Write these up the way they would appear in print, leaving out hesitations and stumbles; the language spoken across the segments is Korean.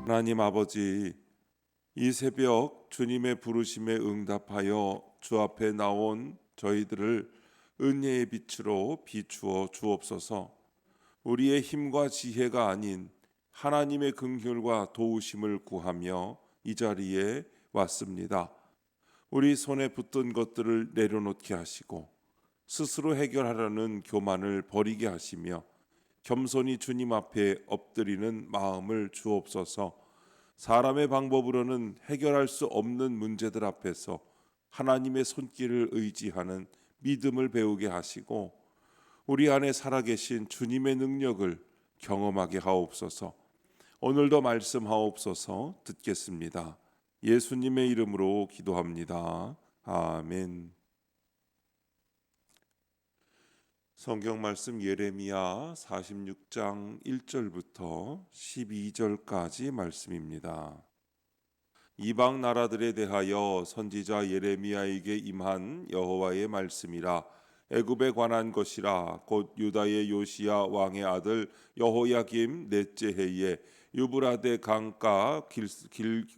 하나님 아버지, 이 새벽 주님의 부르심에 응답하여 주 앞에 나온 저희들을 은혜의 빛으로 비추어 주옵소서. 우리의 힘과 지혜가 아닌 하나님의 긍휼과 도우심을 구하며 이 자리에 왔습니다. 우리 손에 붙든 것들을 내려놓게 하시고 스스로 해결하려는 교만을 버리게 하시며 겸손히 주님 앞에 엎드리는 마음을 주옵소서. 사람의 방법으로는 해결할 수 없는 문제들 앞에서 하나님의 손길을 의지하는 믿음을 배우게 하시고 우리 안에 살아계신 주님의 능력을 경험하게 하옵소서. 오늘도 말씀하옵소서. 듣겠습니다. 예수님의 이름으로 기도합니다. 아멘. 성경 말씀 예레미야 46장 1절부터 12절까지 말씀입니다. 이방 나라들에 대하여 선지자 예레미야에게 임한 여호와의 말씀이라. 애굽에 관한 것이라. 곧 유다의 요시야 왕의 아들 여호야김 넷째 해에 유브라데 강가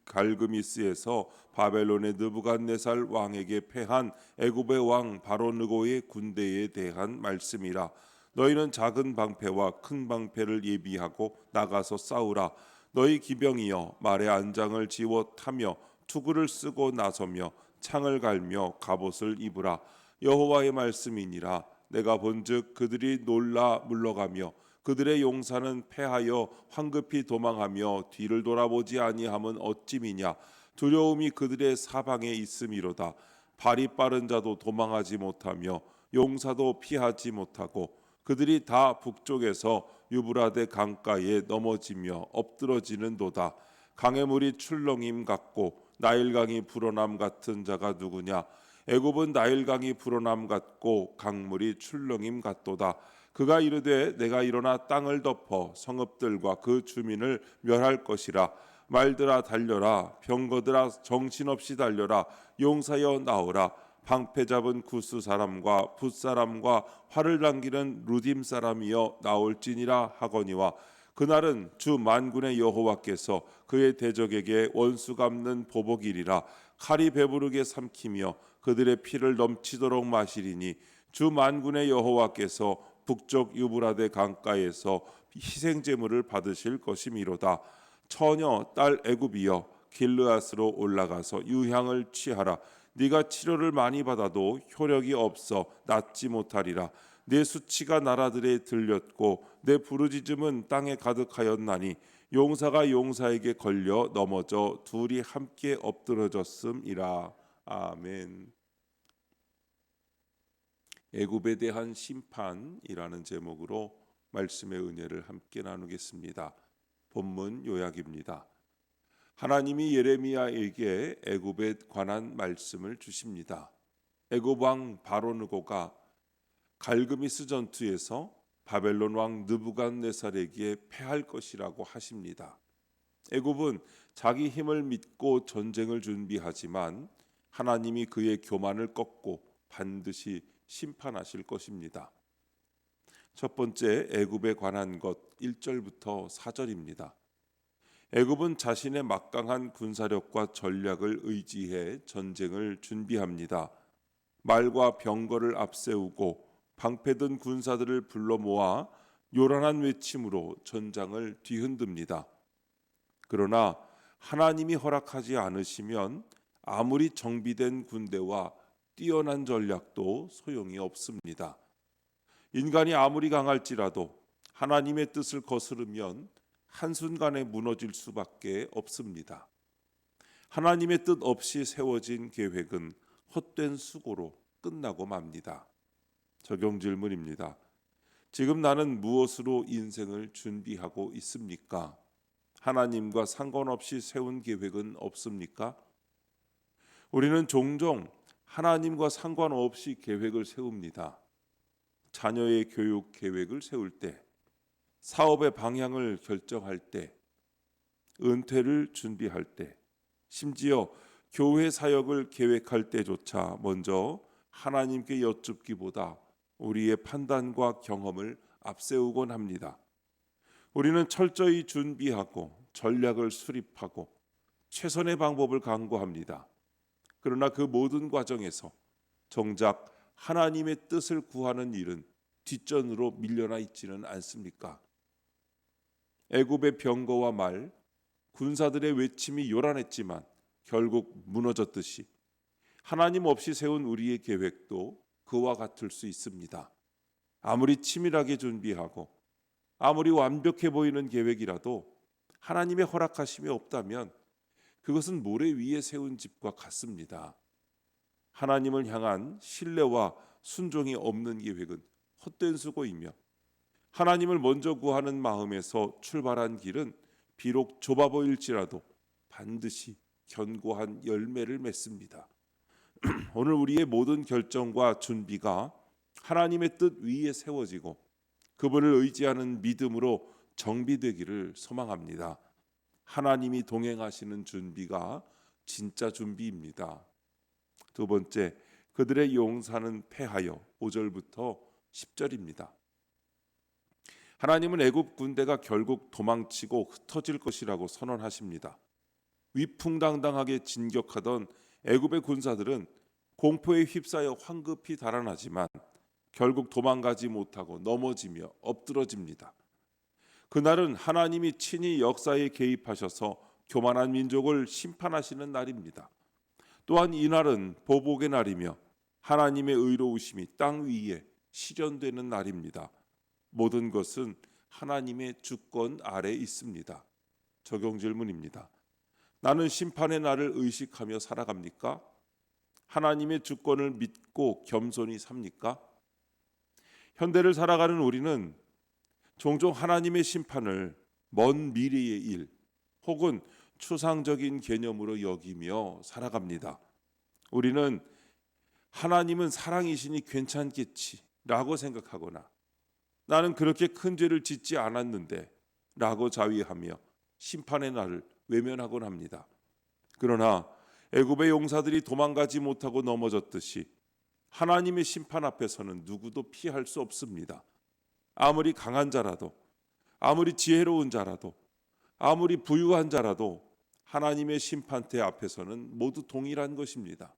갈그미스에서 바벨론의 느부갓네살 왕에게 패한 애굽의 왕 바로느고의 군대에 대한 말씀이라. 너희는 작은 방패와 큰 방패를 예비하고 나가서 싸우라. 너희 기병이여, 말의 안장을 지워 타며 투구를 쓰고 나서며 창을 갈며 갑옷을 입으라. 여호와의 말씀이니라. 내가 본즉 그들이 놀라 물러가며 그들의 용사는 패하여 황급히 도망하며 뒤를 돌아보지 아니함은 어찌미냐. 두려움이 그들의 사방에 있음이로다. 발이 빠른 자도 도망하지 못하며 용사도 피하지 못하고 그들이 다 북쪽에서 유브라데 강가에 넘어지며 엎드러지는도다. 강의 물이 출렁임 같고 나일강이 불어남 같은 자가 누구냐. 애굽은 나일강이 불어남 같고 강물이 출렁임 같도다. 그가 이르되 내가 일어나 땅을 덮어 성읍들과 그 주민을 멸할 것이라. 말들아 달려라. 병거들아 정신없이 달려라. 용사여 나오라. 방패 잡은 구스 사람과 붓 사람과 활을 당기는 루딤 사람이여 나올지니라 하거니와. 그날은 주 만군의 여호와께서 그의 대적에게 원수 갚는 보복이리라. 칼이 배부르게 삼키며 그들의 피를 넘치도록 마시리니 주 만군의 여호와께서 북쪽 유브라데 강가에서 희생제물을 받으실 것이미로다. 처녀 딸 애굽이여, 길르앗으로 올라가서 유향을 취하라. 네가 치료를 많이 받아도 효력이 없어 낫지 못하리라. 내 수치가 나라들에 들렸고 내 부르짖음은 땅에 가득하였나니 용사가 용사에게 걸려 넘어져 둘이 함께 엎드러졌음이라. 아멘. 애굽에 대한 심판이라는 제목으로 말씀의 은혜를 함께 나누겠습니다. 본문 요약입니다. 하나님이 예레미야에게 애굽에 관한 말씀을 주십니다. 애굽 왕 바로느고가 갈그미스 전투에서 바벨론 왕 느부갓네살에게 패할 것이라고 하십니다. 애굽은 자기 힘을 믿고 전쟁을 준비하지만 하나님이 그의 교만을 꺾고 반드시 심판하실 것입니다. 첫 번째, 애굽에 관한 것 1절부터 4절입니다. 애굽은 자신의 막강한 군사력과 전략을 의지해 전쟁을 준비합니다. 말과 병거를 앞세우고 방패든 군사들을 불러 모아 요란한 외침으로 전장을 뒤흔듭니다. 그러나 하나님이 허락하지 않으시면 아무리 정비된 군대와 뛰어난 전략도 소용이 없습니다. 인간이 아무리 강할지라도 하나님의 뜻을 거스르면 한순간에 무너질 수밖에 없습니다. 하나님의 뜻 없이 세워진 계획은 헛된 수고로 끝나고 맙니다. 적용 질문입니다. 지금 나는 무엇으로 인생을 준비하고 있습니까? 하나님과 상관없이 세운 계획은 없습니까? 우리는 종종 하나님과 상관없이 계획을 세웁니다. 자녀의 교육 계획을 세울 때, 사업의 방향을 결정할 때, 은퇴를 준비할 때, 심지어 교회 사역을 계획할 때조차 먼저 하나님께 여쭙기보다 우리의 판단과 경험을 앞세우곤 합니다. 우리는 철저히 준비하고 전략을 수립하고 최선의 방법을 강구합니다. 그러나 그 모든 과정에서 정작 하나님의 뜻을 구하는 일은 뒷전으로 밀려나 있지는 않습니까? 애굽의 병거와 말, 군사들의 외침이 요란했지만 결국 무너졌듯이 하나님 없이 세운 우리의 계획도 그와 같을 수 있습니다. 아무리 치밀하게 준비하고 아무리 완벽해 보이는 계획이라도 하나님의 허락하심이 없다면 그것은 모래 위에 세운 집과 같습니다. 하나님을 향한 신뢰와 순종이 없는 계획은 헛된 수고이며 하나님을 먼저 구하는 마음에서 출발한 길은 비록 좁아 보일지라도 반드시 견고한 열매를 맺습니다. 오늘 우리의 모든 결정과 준비가 하나님의 뜻 위에 세워지고 그분을 의지하는 믿음으로 정비되기를 소망합니다. 하나님이 동행하시는 준비가 진짜 준비입니다. 두 번째, 그들의 용사는 패하여 5절부터 10절입니다. 하나님은 애굽 군대가 결국 도망치고 흩어질 것이라고 선언하십니다. 위풍당당하게 진격하던 애굽의 군사들은 공포에 휩싸여 황급히 달아나지만 결국 도망가지 못하고 넘어지며 엎드러집니다. 그날은 하나님이 친히 역사에 개입하셔서 교만한 민족을 심판하시는 날입니다. 또한 이날은 보복의 날이며 하나님의 의로우심이 땅 위에 실현되는 날입니다. 모든 것은 하나님의 주권 아래 있습니다. 적용 질문입니다. 나는 심판의 날을 의식하며 살아갑니까? 하나님의 주권을 믿고 겸손히 삽니까? 현대를 살아가는 우리는 종종 하나님의 심판을 먼 미래의 일 혹은 추상적인 개념으로 여기며 살아갑니다. 우리는 하나님은 사랑이시니 괜찮겠지라고 생각하거나 나는 그렇게 큰 죄를 짓지 않았는데 라고 자위하며 심판의 날을 외면하곤 합니다. 그러나 애굽의 용사들이 도망가지 못하고 넘어졌듯이 하나님의 심판 앞에서는 누구도 피할 수 없습니다. 아무리 강한 자라도, 아무리 지혜로운 자라도, 아무리 부유한 자라도 하나님의 심판대 앞에서는 모두 동일한 것입니다.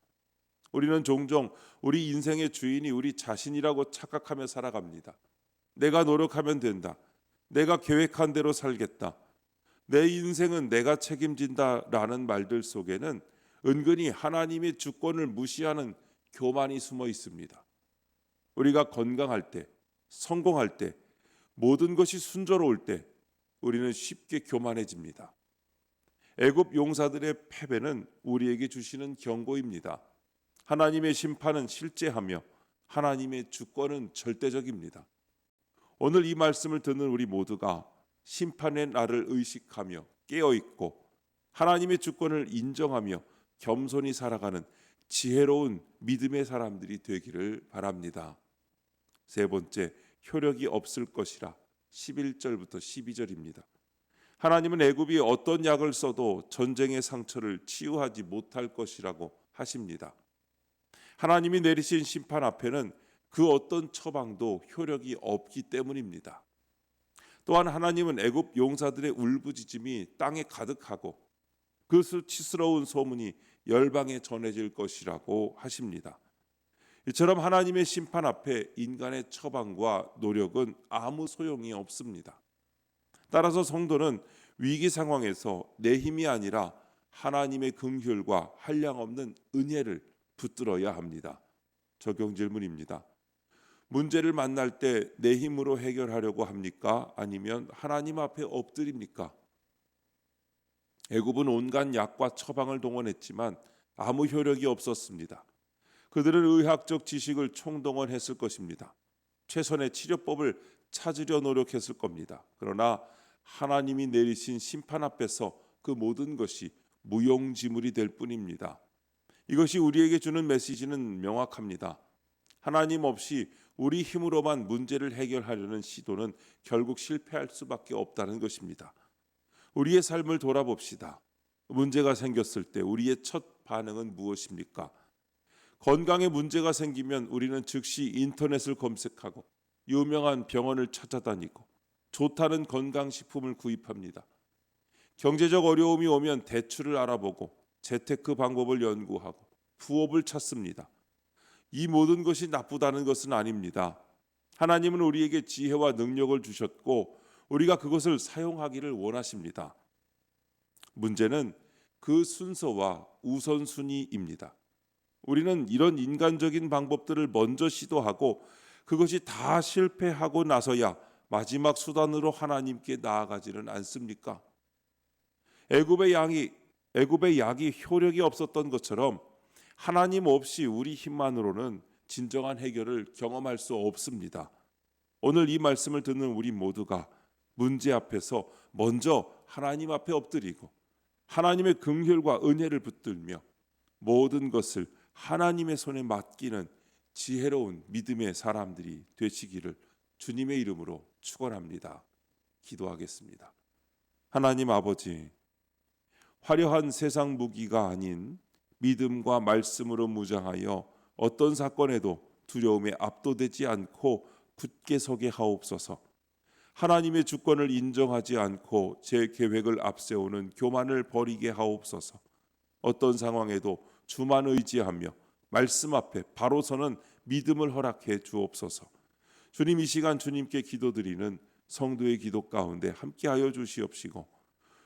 우리는 종종 우리 인생의 주인이 우리 자신이라고 착각하며 살아갑니다. 내가 노력하면 된다. 내가 계획한 대로 살겠다. 내 인생은 내가 책임진다라는 말들 속에는 은근히 하나님의 주권을 무시하는 교만이 숨어 있습니다. 우리가 건강할 때, 성공할 때, 모든 것이 순조로울 때 우리는 쉽게 교만해집니다. 애굽 용사들의 패배는 우리에게 주시는 경고입니다. 하나님의 심판은 실제하며 하나님의 주권은 절대적입니다. 오늘 이 말씀을 듣는 우리 모두가 심판의 날을 의식하며 깨어있고 하나님의 주권을 인정하며 겸손히 살아가는 지혜로운 믿음의 사람들이 되기를 바랍니다. 세 번째, 효력이 없을 것이라 11절부터 12절입니다. 하나님은 애굽이 어떤 약을 써도 전쟁의 상처를 치유하지 못할 것이라고 하십니다. 하나님이 내리신 심판 앞에는 그 어떤 처방도 효력이 없기 때문입니다. 또한 하나님은 애굽 용사들의 울부짖음이 땅에 가득하고 그 수치스러운 소문이 열방에 전해질 것이라고 하십니다. 이처럼 하나님의 심판 앞에 인간의 처방과 노력은 아무 소용이 없습니다. 따라서 성도는 위기 상황에서 내 힘이 아니라 하나님의 긍휼과 한량없는 은혜를 붙들어야 합니다. 적용 질문입니다. 문제를 만날 때 내 힘으로 해결하려고 합니까? 아니면 하나님 앞에 엎드립니까? 애굽은 온갖 약과 처방을 동원했지만 아무 효력이 없었습니다. 그들은 의학적 지식을 총동원했을 것입니다. 최선의 치료법을 찾으려 노력했을 겁니다. 그러나 하나님이 내리신 심판 앞에서 그 모든 것이 무용지물이 될 뿐입니다. 이것이 우리에게 주는 메시지는 명확합니다. 하나님 없이 우리 힘으로만 문제를 해결하려는 시도는 결국 실패할 수밖에 없다는 것입니다. 우리의 삶을 돌아봅시다. 문제가 생겼을 때 우리의 첫 반응은 무엇입니까? 건강에 문제가 생기면 우리는 즉시 인터넷을 검색하고 유명한 병원을 찾아다니고 좋다는 건강식품을 구입합니다. 경제적 어려움이 오면 대출을 알아보고 재테크 방법을 연구하고 부업을 찾습니다. 이 모든 것이 나쁘다는 것은 아닙니다. 하나님은 우리에게 지혜와 능력을 주셨고 우리가 그것을 사용하기를 원하십니다. 문제는 그 순서와 우선순위입니다. 우리는 이런 인간적인 방법들을 먼저 시도하고 그것이 다 실패하고 나서야 마지막 수단으로 하나님께 나아가지는 않습니까? 애굽의 약이 효력이 없었던 것처럼 하나님 없이 우리 힘만으로는 진정한 해결을 경험할 수 없습니다. 오늘 이 말씀을 듣는 우리 모두가 문제 앞에서 먼저 하나님 앞에 엎드리고 하나님의 긍휼과 은혜를 붙들며 모든 것을 하나님의 손에 맡기는 지혜로운 믿음의 사람들이 되시기를 주님의 이름으로 축원합니다. 기도하겠습니다. 하나님 아버지, 화려한 세상 무기가 아닌 믿음과 말씀으로 무장하여 어떤 사건에도 두려움에 압도되지 않고 굳게 서게 하옵소서. 하나님의 주권을 인정하지 않고 제 계획을 앞세우는 교만을 버리게 하옵소서. 어떤 상황에도 주만 의지하며 말씀 앞에 바로 서는 믿음을 허락해 주옵소서. 주님, 이 시간 주님께 기도드리는 성도의 기도 가운데 함께하여 주시옵시고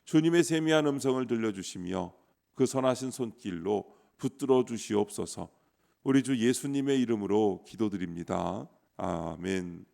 주님의 세미한 음성을 들려주시며 그 선하신 손길로 붙들어 주시옵소서. 우리 주 예수님의 이름으로 기도드립니다. 아멘.